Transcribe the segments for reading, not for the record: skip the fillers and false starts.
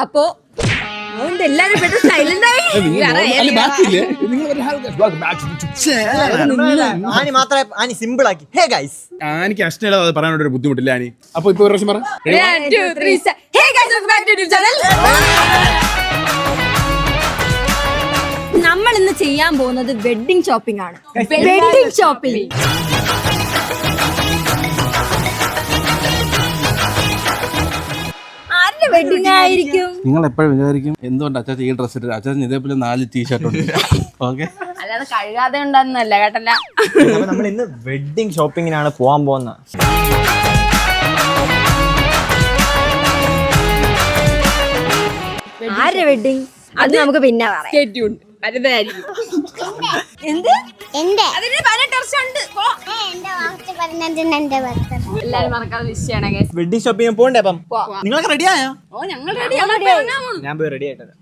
അപ്പോ എല്ലാരും ആനി മാത്രമേ ആനി സിമ്പിൾ ആക്കി. ഹേ ഗൈസ്, എനിക്ക് അഷ്ടമില്ലാതെ പറയാനുള്ള ഒരു ബുദ്ധിമുട്ടില്ല ആനി. അപ്പൊ ഇപ്പൊ ഒരു പ്രാവശ്യം പറ. നമ്മൾ ഇന്ന് ചെയ്യാൻ പോകുന്നത് വെഡിങ് ഷോപ്പിംഗ് ആണ്. വെഡിങ് ഷോപ്പിംഗ് ആരുടെ വെഡിങ് ആയിരിക്കും? നിങ്ങൾ എപ്പോഴും വിചാരിക്കും എന്തുകൊണ്ട് അച്ചാച്ച ഈ ഡ്രസ് ഇട്ട്? അച്ചാച്ചൻ ഇതേപോലെ 4 ടീഷർട്ട് ഉണ്ട്. ഓക്കെ, അല്ലാതെ കഴുകാതെ ഉണ്ടെന്നല്ല കേട്ടല്ല. നമ്മൾ ഇന്ന് വെഡിങ് ഷോപ്പിങ്ങിനാണ് പോവാൻ പോകുന്നത്. ആരുടെ വെഡിങ് അത് നമുക്ക് പിന്നെ പറയാം. എന്ത്? എല്ലാരും മറക്കാതെ വിഷ് ചെയ്യണേ. വെഡിങ് ഷോപ്പിംഗ് പോകണ്ടേ? അപ്പം നിങ്ങളൊക്കെ റെഡി ആയോ? ഞാൻ പോയി റെഡി ആയിട്ടത്.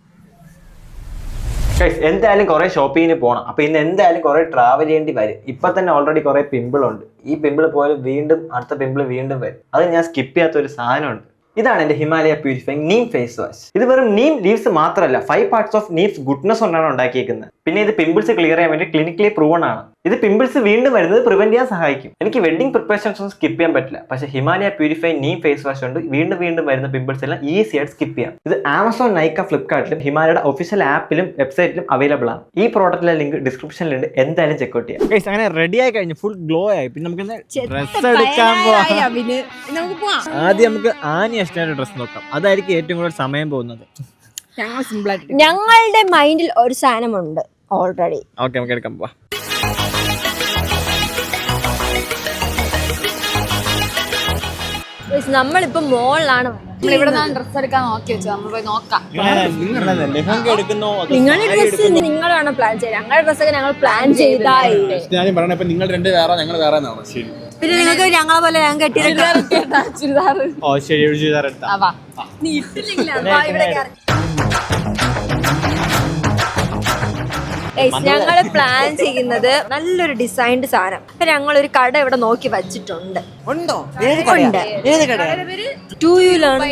എന്തായാലും കുറെ ഷോപ്പിങ്ങിന് പോകണം. അപ്പൊ ഇന്ന് എന്തായാലും കുറെ ട്രാവൽ ചെയ്യേണ്ടി വരും. ഇപ്പൊ തന്നെ ഓൾറെഡി കുറെ പിമ്പിൾ ഉണ്ട്. ഈ പിമ്പിൾ പോയാലും വീണ്ടും അടുത്ത പിമ്പിൾ വീണ്ടും വരും. അത് ഞാൻ സ്കിപ്പ് ചെയ്യാത്ത ഒരു സാധനമുണ്ട്. ഇതാണ് എന്റെ Himalaya purifying neem face wash. ഇത് വെറും നീം ലീവ്സ് മാത്രമല്ല, 5 parts ഓഫ് നീംസ് ഗുഡ്നസ് കൊണ്ടാണ് ഉണ്ടാക്കിയിരിക്കുന്നത്. പിന്നെ ഇത് പിമ്പിൾസ് ക്ലിയർ ചെയ്യാൻ വേണ്ടി ക്ലിനിക്കലി പ്രൂവൺ ആണ്. ഇത് പിമ്പിൾസ് വീണ്ടും വരുന്നത് പ്രിവെന്റ് ചെയ്യാൻ സഹായിക്കും. എനിക്ക് വെഡിങ് പ്രിപ്പറേഷൻസ് ഒന്നും സ്കിപ്പ് ചെയ്യാൻ പറ്റില്ല. പക്ഷേ Himalaya purify neem face wash കൊണ്ട് വീണ്ടും വീണ്ടും വരുന്ന പിമ്പിൾസ് എല്ലാം ഈസി ആയിട്ട് സ്കിപ്പ് ചെയ്യാം. ഇത് ആമസോൺ, നൈക്ക, ഫ്ലിപ്കാർട്ടിലും ഹിമാലയുടെ ഒഫീഷ്യൽ ആപ്പിലും വെബ്സൈറ്റിലും അവൈലബിൾ ആണ്. ഈ പ്രോഡക്റ്റിലെ ലിങ്ക് ഡിസ്ക്രിപ്ഷനിലുണ്ട്. എന്തായാലും ചെക്ക്ഔട്ട് ചെയ്യാം. അങ്ങനെ റെഡി ആയി കഴിഞ്ഞു, ഫുൾ ഗ്ലോ ആയി. പിന്നെ നമുക്ക് ഡ്രസ് എടുക്കാൻ പോവാം. ആദ്യം നമുക്ക് ആനി ഇഷ്ടമായ ഡ്രസ് നോക്കാം. അതായിരിക്കും ഏറ്റവും കൂടുതൽ സമയം പോകുന്നത്. ഞങ്ങളുടെ മൈൻഡിൽ ഒരു സാധനമുണ്ട് ഓൾറെഡി. ഓക്കെ, നമുക്ക് എടുക്കാൻ പോവാം. നമ്മളിപ്പോ മോളിലാണ്. ഇവിടെ ഡ്രസ് എടുക്കാൻ നോക്കി വെച്ചു. നമ്മൾ പോയി നോക്കാം. നിങ്ങളുടെ ഡ്രസ് നിങ്ങൾ വേണം പ്ലാൻ ചെയ്യാൻ. ഞങ്ങളുടെ ഡ്രസ്സൊക്കെ ഞങ്ങൾ പ്ലാൻ ചെയ്തായി. നിങ്ങൾ രണ്ട് വേറെ, ഞങ്ങൾ വേറെ. ശരി, പിന്നെ നിങ്ങൾക്ക് ഞങ്ങളെ പോലെ ഞാൻ ചുരിദാർ. ഓ ശരി, ചുരിദാർ എടുത്താ. നീ ഇട്ടില്ലെങ്കിൽ ഞങ്ങള് പ്ലാൻ ചെയ്യുന്നത് നല്ലൊരു ഡിസൈൻഡ് സാധനം. അപ്പൊ ഞങ്ങളൊരു കട ഇവിടെ നോക്കി വച്ചിട്ടുണ്ട്. ഉണ്ടോ? ഉണ്ട്. ടൂയിലാണ്.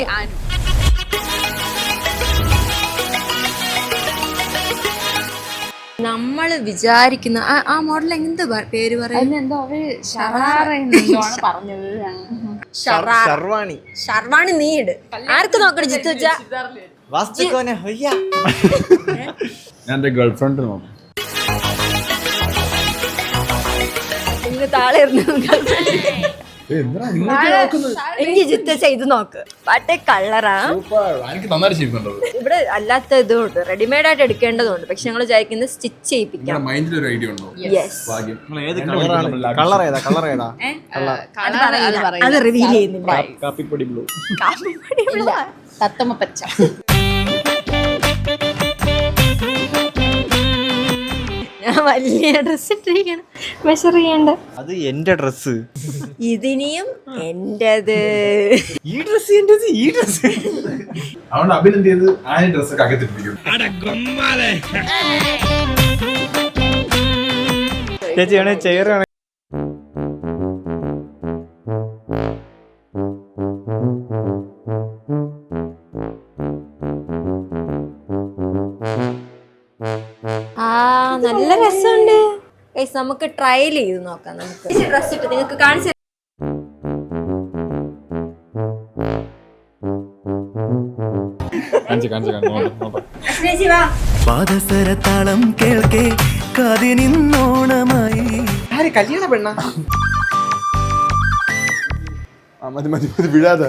നമ്മള് വിചാരിക്കുന്ന ആ മോഡൽ എന്ത് പേര് പറയുന്നത്? ഷർവാണി. നീ ഇട്. ആർക്ക് നോക്കണം? ജിത്തു വെച്ചാ ഞാൻ എന്റെ ഗേൾഫ്രണ്ട് നോക്കാം. താളെ എനിക്ക് ജിത്തു വെച്ചാ ഇത് നോക്ക്. പട്ടേ കളറാ. ഇവിടെ അല്ലാത്ത ഇതുണ്ട്, റെഡിമെയ്ഡ് ആയിട്ട് എടുക്കേണ്ടതുണ്ട്. പക്ഷെ ഞങ്ങൾ വിചാരിക്കുന്നത് സ്റ്റിച്ച് ചെയ്യിപ്പിക്കാം. അത് റിവീൽ ചെയ്യുന്നില്ല. കാപ്പിപ്പൊടി ബ്ലൂ. തത്തമ്മ പച്ച. ഞാൻ വലിയ ഡ്രസ് ഇട്ടിരിക്കണം, മെഷർ ചെയ്യണ്ട. അത് എന്റെ ഡ്രസ്. ഇതിനിയും എന്റേത്. ഈ ഡ്രസ് എന്റേത്. ഈ ഡ്രസ് അതുകൊണ്ട് അഭിനന്ദ ചെയ്ത് ആ ഡ്രസ്സൊക്കെ അകത്തിട്ടിരിക്കും. ചേച്ചിയാണ് ചെയറാണ്. നല്ല രസമുണ്ട്. നമുക്ക് ട്രയൽ ചെയ്ത് നോക്കാം. നമുക്ക് ഡ്രസ് ഇട്ട് നിങ്ങൾക്ക് കാണിച്ചു. പാദസരത്താളം കേൾക്കേ കാതിനിന്നോണമായി. കല്യാണ പെണ്ണ. മതി മതി മതി, വിടാതെ.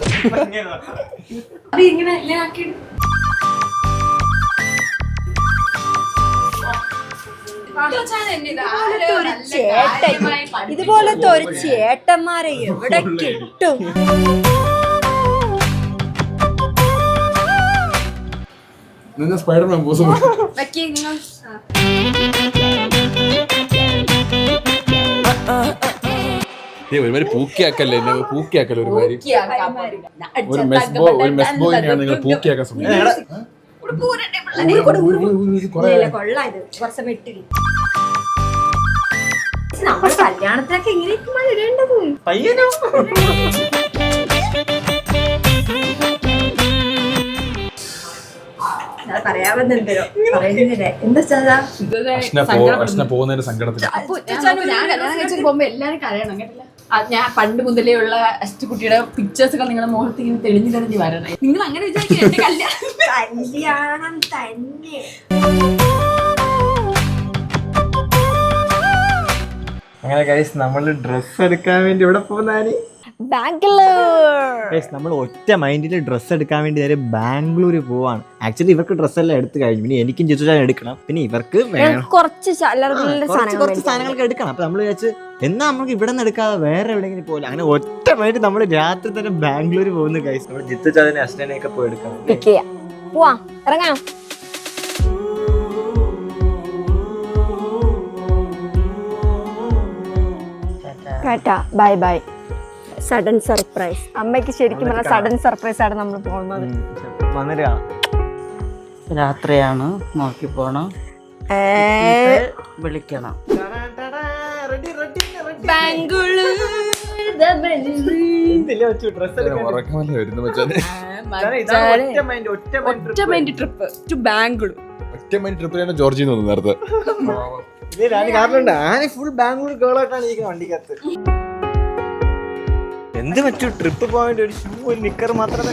ഇതുപോലത്തെ ഒരു ചേട്ടന്മാരെ എവിടെ കിട്ടും? നിങ്ങൾ സ്പൈഡർമാൻ പോസ് ഒരുമാതിരി പൂക്കിയാക്കല്ലേ, എന്നെ പൂക്കിയാക്കല്ലേ ഒരുമാതിരി. ഒരു മെസ് ബോയിനെയാണ് നിങ്ങൾ പൂക്കിയാക്കാൻ ശ്രമിക്കുന്നത്. നമ്മുടെ കല്യാണത്തിനൊക്കെ എങ്ങനെയൊക്കെ ഇടേണ്ടത്? പയ്യനോ? പറയാമെന്നുണ്ടോ പറയുന്നില്ലേ എന്താ അശ്ന പോകുന്നതിന്റെ സങ്കടത്തിൽ ഞാൻ കല്യാണം കഴിച്ചു പോകുമ്പോ എല്ലാരും കരയണം കേട്ടില്ല. ഞാൻ പണ്ട് മുതലേ ഉള്ള അഷ്ടക്കുട്ടിയുടെ പിക്ചേഴ്സ് ഒക്കെ നിങ്ങളുടെ മുഖത്ത് ഇങ്ങനെ തെളിഞ്ഞു തെളിഞ്ഞ് വരണേ. നിങ്ങൾ അങ്ങനെ വിചാരിക്കും എന്റെ കല്യാണം തന്നെ. അങ്ങനെ ഗൈസ് നമ്മൾ ഡ്രസ്സ് എടുക്കാൻ വേണ്ടി ഇവിടെ പോകുന്നതാണ്. ബാംഗ്ലൂർ. നമ്മൾ ഒറ്റ മൈൻഡിൽ ഡ്രസ്സ് എടുക്കാൻ വേണ്ടി നേരെ ബാംഗ്ലൂർ പോവാണ്. ആക്ച്വലി ഇവർക്ക് ഡ്രസ്സെല്ലാം എടുത്തു കഴിഞ്ഞു. പിന്നെ എനിക്കും ജിത്തുചാൻ എടുക്കണം. പിന്നെ ഇവർക്ക് കുറച്ച് കുറച്ച് സാധനങ്ങളൊക്കെ എടുക്കണം. അപ്പൊ നമ്മൾ വിചാരിച്ച് എന്നാ നമുക്ക് ഇവിടെ നിന്ന് എടുക്കാതെ വേറെ എവിടെയെങ്കിലും പോകില്ല. അങ്ങനെ ഒറ്റ മൈൻഡ് നമ്മൾ രാത്രി തന്നെ ബാംഗ്ലൂർ പോകുന്നു ഗൈസ്. നമ്മൾ ജിത്തുചാനെ അശ്വനെയൊക്കെ പോയി എടുക്കണം. പോവാ ഇറങ്ങാം. Bye bye. Sudden surprise. അമ്മയ്ക്ക് ശരിക്കും പറഞ്ഞാൽ സഡൻ സർപ്രൈസ് ആണ് നമ്മൾ പോകുന്നത്. വന്നിട്ട് കാണാം. രാത്രിയാണ്, നോക്കി പോണം, വിളിക്കണം. ഉറക്കമല്ലേ വരുന്ന മച്ചാനെ. ഒറ്റ മൈൻഡ് ട്രിപ്പ് ടു ബാംഗ്ലൂർ. ഒറ്റ മൈൻഡ് ട്രിപ്പിലാണ് ജോർജിന്ന് വന്നു നേരത്തെ. കാരണമുണ്ട് ആന ഫുൾ ബാംഗ്ലൂർ ഗേളായിട്ടാണ് ഈ വണ്ടിക്കകത്ത്. എന്ത് പറ്റൂ ട്രിപ്പ് പോയിന്റ് ഒരു ഷൂ ഒരു നിക്കർ മാത്രമേ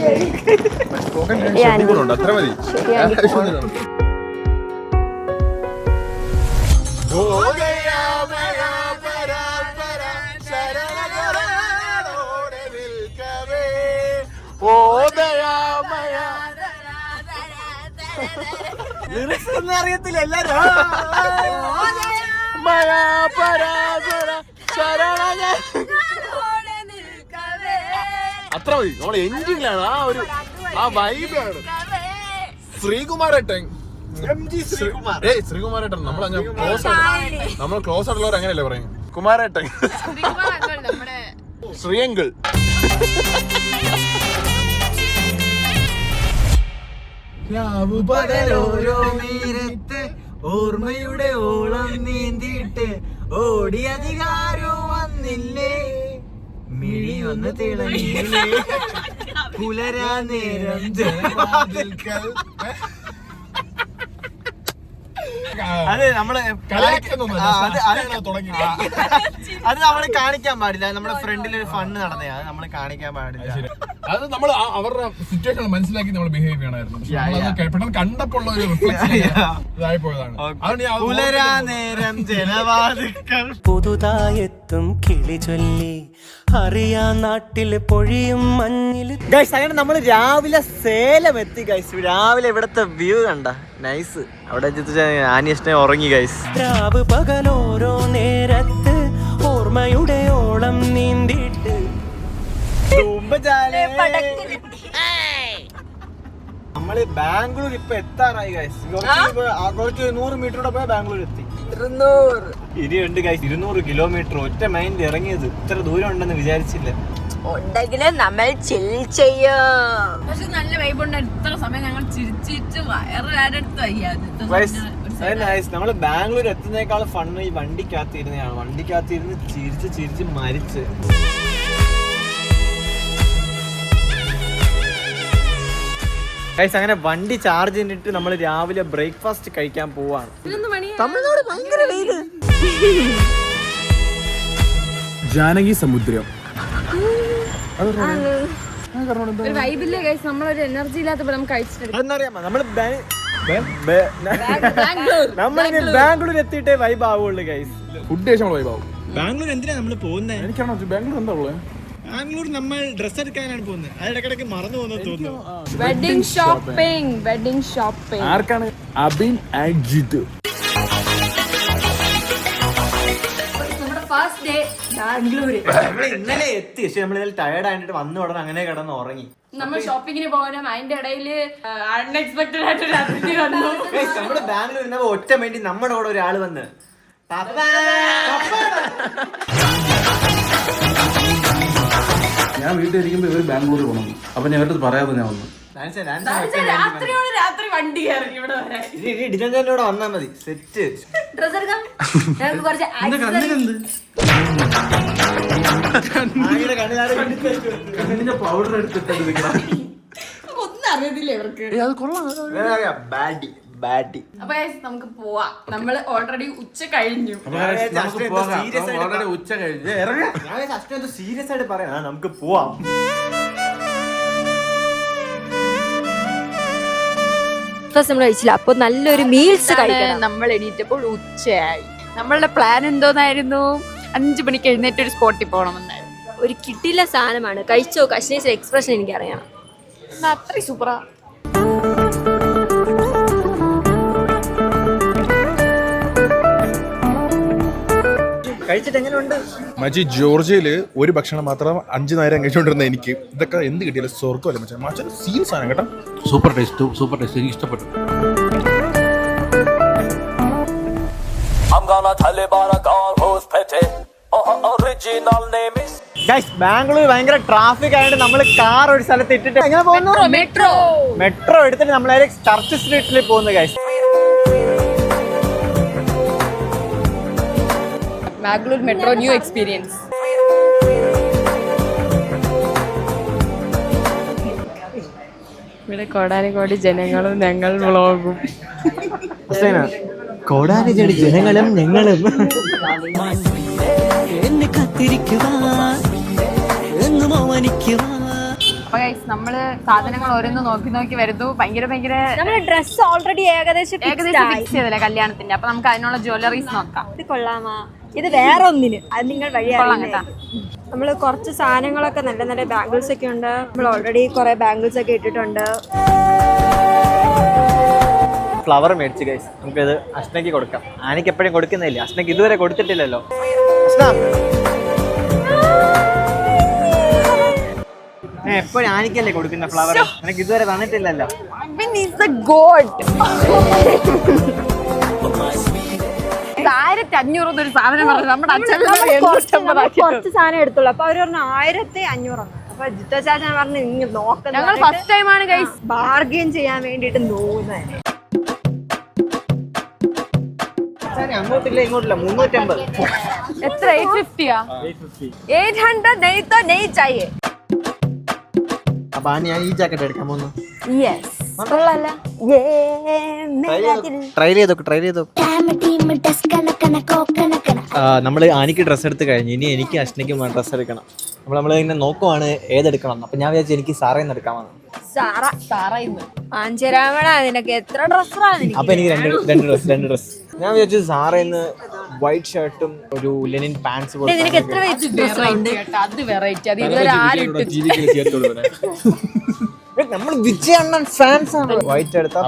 അത്ര മതി. അറിയത്തില്ല എല്ലാരും. അത്ര മതി. നമ്മളെ എൻഡിങ്ങിലാണ് ആ വൈബാണ്. ശ്രീകുമാരേട്ടൻ ശ്രീകുമാരേട്ടൻ നമ്മൾ ക്ലോസ് ആയിട്ടുള്ളവർ അങ്ങനെയല്ലേ പറയും. കുമാരേട്ടൻ ശ്രീയങ്കിൾ. ഓർമ്മയുടെ ഓളം നീന്തിയിട്ട് ഓടി അധികാരം വന്നില്ലേ, മിഴി ഒന്ന് തിളങ്ങിയില്ലേ, പുലരാ നേരം ജനവാതിൽക്കൽ. അത് നമ്മള് അത് നമ്മള് കാണിക്കാൻ പാടില്ല. നമ്മുടെ ഫ്രണ്ടിൽ ഒരു ഫണ്ട് നടന്നേ, അത് നമ്മള് കാണിക്കാൻ പാടില്ല. അത് നമ്മൾ അവരുടെ സിറ്റുവേഷൻ മനസ്സിലാക്കി നമ്മൾ ബിഹേവ് ചെയ്യണമായിരുന്നു. പെട്ടെന്ന് കണ്ടപ്പോൾ ഉള്ള ഒരു റിഫ്ലക്ഷൻ ഇതായി പോയതാണ്. പുലരാ നേരം ജനവാതിൽക്കൽ. പുതുതായെത്തും കിളി ചൊല്ലി അറിയാ നാട്ടില് പൊഴിയും മഞ്ഞിൽ. ഗൈസ് അങ്ങനെ നമ്മൾ രാവിലെ സേലം എത്തി ഗൈസ്. രാവിലെ ഇവിടത്തെ വ്യൂ കണ്ട നൈസ്. അവിടെ ആനിയഷ്നെ ഉറങ്ങി ഗൈസ്. രാവ് പകലോരോ നേരത്ത് ഓർമ്മയുടെ ഓളം നീന്തിയിട്ട് നമ്മള് ബാംഗ്ലൂർ ഇപ്പൊ എത്താറായി ഗൈസ്. കുറച്ച് 100 മീറ്ററോടെ പോയാൽ ബാംഗ്ലൂർ എത്തി. 200 ഗൈസ്, 200 കിലോമീറ്റർ ഒറ്റ മൈൻഡ് ഇറങ്ങിയത്. ഇത്ര ദൂരം ഉണ്ടെന്ന് വിചാരിച്ചില്ല. ഉണ്ടെങ്കിലും നമ്മൾ ചിൽ ചെയ്യും. പക്ഷെ നല്ല വൈബുണ്ട്. ഇത്ര സമയം ഞങ്ങൾ ചിരിച്ചിട്ട് നമ്മള് ബാംഗ്ലൂർ എത്തുന്നേക്കാൾ ഫണ്ണ് ഈ വണ്ടിക്കകത്തിരുന്നാണ്. വണ്ടിക്കകത്തിരുന്ന് ചിരിച്ച് ചിരിച്ച് മരിച്ച്. ഗൈസ് അങ്ങനെ വണ്ടി ചാർജ് ചെയ്തിട്ട് നമ്മൾ രാവിലെ ബ്രേക്ക്ഫാസ്റ്റ് കഴിക്കാൻ പോവാണ്. തമിഴ്നാട് ഭയങ്കര വെയില്. ജാനകി സമുദ്രം. ഒരു വൈബില്ലേ ഗൈസ്. നമ്മളൊരു എനർജി ഇല്ലാത്തപ്പോ നമുക്ക് കഴിച്ചിട്ട് അതെന്നറിയാമോ, നമ്മള് നമ്മളിനി ബാംഗ്ലൂർ എത്തിയിട്ടേ വൈബ് ആവുള്ളൂ ഗൈസ്. ഫുഡ് കഴിച്ചാൽ വൈബ് ആവും. ബാംഗ്ലൂർ എന്തിനാ നമ്മള് പോകുന്നത്? എനിക്കാണോ ബാംഗ്ലൂർ എന്താ ഉള്ളത്? ബാംഗ്ലൂർ നമ്മൾ ഡ്രസ് എടുക്കാനാണ് പോകുന്നത്. അത് ഇടക്കിടക്ക് മറന്നു പോകുന്നത് തോന്നുന്നു. Wedding shopping. ആർക്കാണ്? Abin and Jithu. First day Bangalore. നമ്മൾ ഇന്നലെ എത്തി. പക്ഷെ നമ്മൾ ടയർഡ് ആയിട്ട് വന്നു ഉടനെ അങ്ങനെ കിടന്ന് ഉറങ്ങി. നമ്മൾ ഷോപ്പിങ്ങിന് പോകാനും അതിന്റെ ഇടയിൽ അൺഎക്സ്പെക്ടഡ് ആയിട്ട് രാത്രി വന്നു. നമ്മള് ബാംഗ്ലൂർ ഒറ്റ വേണ്ടി നമ്മുടെ കൂടെ ഒരാള് വന്ന് ഞാൻ വീട്ടിലിരിക്കുമ്പോ ഇവര് ബാംഗ്ലൂർ പോകണം. അപ്പൊ ഞാൻ ഇവരുടെ പറയാതെ ഞാൻ വന്നു. രാത്രി വണ്ടി കയറി ഇവിടെ വരാൻ. ഡിജോടെ വന്നാ മതി. സെറ്റ് ഡ്രസ് എടുക്കാം. ഞങ്ങൾക്ക് കുറച്ച് പൗഡർ എടുത്തിട്ട് അറിയത്തില്ല ഇവർക്ക്. ബാഡി ബാഡി. അപ്പൊ guys, നമുക്ക് പോവാം. നമ്മള് ഓൾറെഡി ഉച്ച കഴിഞ്ഞു. ഉച്ച കഴിഞ്ഞ് സീരിയസ് ആയിട്ട് പറയാ നമുക്ക് പോവാം. നമ്മൾ കഴിച്ചില്ല, അപ്പൊ നല്ലൊരു മീൽസ് കഴിക്കണം. നമ്മൾ എണീറ്റപ്പോൾ ഉച്ചയായി. നമ്മളുടെ പ്ലാൻ എന്തോന്നായിരുന്നു? 5 മണിക്ക് എഴുന്നേറ്റ് ഒരു സ്പോട്ടിൽ പോകണമെന്നായിരുന്നു. ഒരു കിട്ടില്ല സാധനമാണ്. കഴിച്ചോ, കശ്മീർ എക്സ്പ്രഷൻ എനിക്ക് അറിയണം. അത്രയും സൂപ്പറാ. കഴിച്ചിട്ട് എങ്ങനെയുണ്ട് മച്ചി? ജോർജിയയില് ഒരു ഭക്ഷണം മാത്രം 5 നേരം കഴിച്ചോണ്ടിരുന്ന എനിക്ക് ഇതൊക്കെ എന്ത് കിട്ടിയാലും സ്വർഗ്ഗമല്ലേ മച്ചാ. മച്ചാൻ സീൻ സാധനം കേട്ടോ. സൂപ്പർ ടേസ്റ്റ് എനിക്ക് ഇഷ്ടപ്പെട്ടു. ബാംഗ്ലൂർ ഭയങ്കര ട്രാഫിക് ആയിട്ട് നമ്മൾ കാർ ഒരു സ്ഥലത്ത് ഇട്ടിട്ട് എങ്ങനെ പോകുന്നു? മെട്രോ എടുത്തിട്ട് നമ്മളെ ചർച്ച് സ്ട്രീറ്റിൽ പോകുന്നു guys. Bangalore metro new experience. ഇവിടെ കോടാനുകോടി ജനങ്ങളും ഞങ്ങൾ വ്ളോഗും. കോടാനുകോടി ജനങ്ങളും ഞങ്ങളും എന്നെ കത്തിരിക്കുക എന്നും അവനിക്കുക. അപ്പൊ ഗൈസ്, നമ്മള് സാധനങ്ങൾ ഓരോന്ന് നോക്കി വരുന്നു. ഭയങ്കര നമ്മുടെ ഡ്രസ് ഓൾറെഡി ഏകദേശം ഫിക്സ് ചെയ്തല്ലേ കല്യാണത്തിന്റെ. അപ്പൊ നമുക്ക് അതിനുള്ള ജ്വല്ലറീസ് നോക്കാം. ഇത് കൊള്ളാമാ? ഇത് വേറെ ഒന്നിന്, അത് നിങ്ങൾ വഴിയാണ്. നമ്മൾ കുറച്ച് സാധനങ്ങളൊക്കെ നല്ല നല്ല ബാംഗിൾസ് ഒക്കെ ഉണ്ട്. നമ്മൾ ഓൾറെഡി കുറെ ബാംഗിൾസ് ഒക്കെ ഇട്ടിട്ടുണ്ട്. ഫ്ലവർ മേടിച്ച് ഗൈസ് നമുക്കിത് അഷ്നയ്ക്ക് കൊടുക്കാം. ആനയ്ക്ക് എപ്പോഴും കൊടുക്കുന്നില്ല, അഷ്നയ്ക്ക് ഇതുവരെ കൊടുത്തിട്ടില്ലല്ലോ. എപ്പോഴും ആനയ്ക്കല്ലേ കൊടുക്കുന്ന ഫ്ലവർ, എനിക്ക് ഇതുവരെ തന്നിട്ടില്ലല്ലോ. ഒരു സാധനം പറഞ്ഞു. നമ്മുടെ കുറച്ച് സാധനം എടുത്തുള്ളൂ. അപ്പൊ അവര് പറഞ്ഞു 1500. അപ്പൊ ജിത്ത ചാച്ച പറഞ്ഞു ഇങ്ങ് നോക്കുന്നത്. ഞങ്ങൾ ഫസ്റ്റ് ടൈമാണ് ഗൈസ് ബാർഗെയിൻ ചെയ്യാൻ വേണ്ടിട്ട് നോക്കുന്നത്. അങ്ങോട്ടില്ല ഇങ്ങോട്ടില്ല 350. എത്ര? 850. 800 नहीं तो नहीं चाहिए. അപ്പൊ ഞാൻ ഈ ജാക്കറ്റ് എടുക്കാൻ പോകുന്നു. ട്രൈ ചെയ്തോ. നമ്മള് ആനിക്ക് ഡ്രസ്സ് എടുത്ത് കഴിഞ്ഞു. ഇനി എനിക്ക് അശ്നയ്ക്കും ഡ്രസ്സ് എടുക്കണം. നമ്മൾ ഇങ്ങനെ നോക്കുവാണ് ഏതെടുക്കണം. അപ്പൊ ഞാൻ വിചാരിച്ചു എനിക്ക് സാറേന്ന് എടുക്കാമെന്ന്. നിനക്ക് എത്ര ഡ്രസ്സാണ്? അപ്പൊ എനിക്ക് രണ്ട് ഡ്രസ്. ഞാൻ വിചാരിച്ചു സാറേന്ന് വൈറ്റ് ഷർട്ടും ഒരു ലെനിൻ പാൻസ്. നിനക്ക് എത്ര അത് വെറൈറ്റി. അത് ഇതുവരെ ആരും നമ്മൾ വിജയ് അണ്ണൻ ഫാൻസ് ആണ്. വൈറ്റ് എടുത്താൽ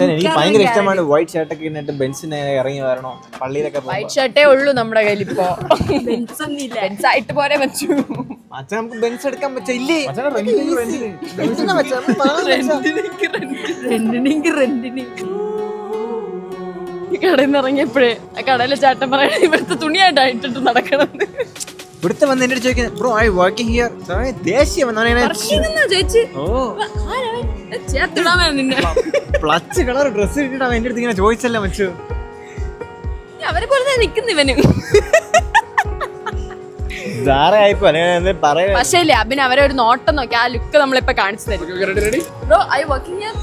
എനിക്ക് ഭയങ്കര ഇഷ്ടമാണ്. വൈറ്റ് ഷർട്ടൊക്കെ ഇന്നിട്ട് ബെൻസിന് ഇറങ്ങി വരണോ പള്ളിയിലൊക്കെ. വൈറ്റ് ഷർട്ടേ ഉള്ളൂ നമ്മുടെ കയ്യിൽ ഇപ്പോ. ബെൻസായിട്ട് പോരെ പറ്റൂ. അച്ഛൻ നമുക്ക് ബെൻസ് എടുക്കാൻ പറ്റില്ലേ? കടയിൽ നിന്ന് ഇറങ്ങിയപ്പോഴേ കടയിലെ ചാട്ടം പറയണ ഇവിടുത്തെ തുണിയായിട്ടായിട്ടിട്ട് നടക്കണം. ഇവിടുത്തെ വന്ന് എന്റെ ചോദിക്കുന്നത് ബ്രോ ഐ വർക്കിംഗ് ഹിയർ. ദേഷ്യം പ്ലച്ച് കളർ ഡ്രസ് ഇട്ടിട്ട് അവൻ എന്റെ അടുത്ത് ഇങ്ങനെ ചോദിച്ചല്ലേ മച്ചു. അവരെ പോലെ നിക്കുന്നു ഇവന്. പക്ഷേ ഇല്ലേ അഭിന് അവരെ ഒരു നോട്ടം നോക്കി ആ ലുക്ക് നമ്മളിപ്പോ കാണിച്ചു തരും. Bro I working here.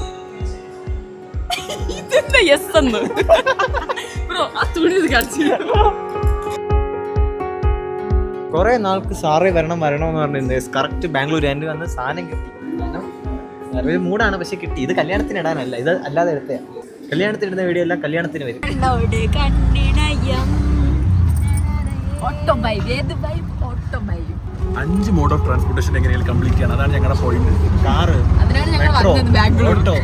ഇതെന്താ യെസ് എന്ന്? ബ്രോ ആ തുണി കാണിച്ചു. കൊറേ നാൾക്ക് സാറേ വരണമെന്ന് പറഞ്ഞിരുന്നത്. കറക്റ്റ് ബാംഗ്ലൂർ എൻ്റെ വന്ന് സാധനം കിട്ടി. വേറൊരു മൂടാണ് പക്ഷെ കിട്ടി. ഇത് കല്യാണത്തിന് ഇടാനല്ല, ഇത് അല്ലാതെ എടുത്തേ. കല്യാണത്തിന് ഇടുന്ന വീഡിയോ എല്ലാം കല്യാണത്തിന് വരും. 5 മോഡ് ഓഫ് ട്രാൻസ്പോർട്ടേഷൻ എങ്ങനെയാണ് കംപ്ലീറ്റ് ചെയ്യണം, അതാണ് ഞങ്ങളുടെ പോയിന്റ്. കാറ്, അതിനാണ് ഞങ്ങൾ വന്നത് ബാംഗ്ലൂർ. ഓട്ടോ,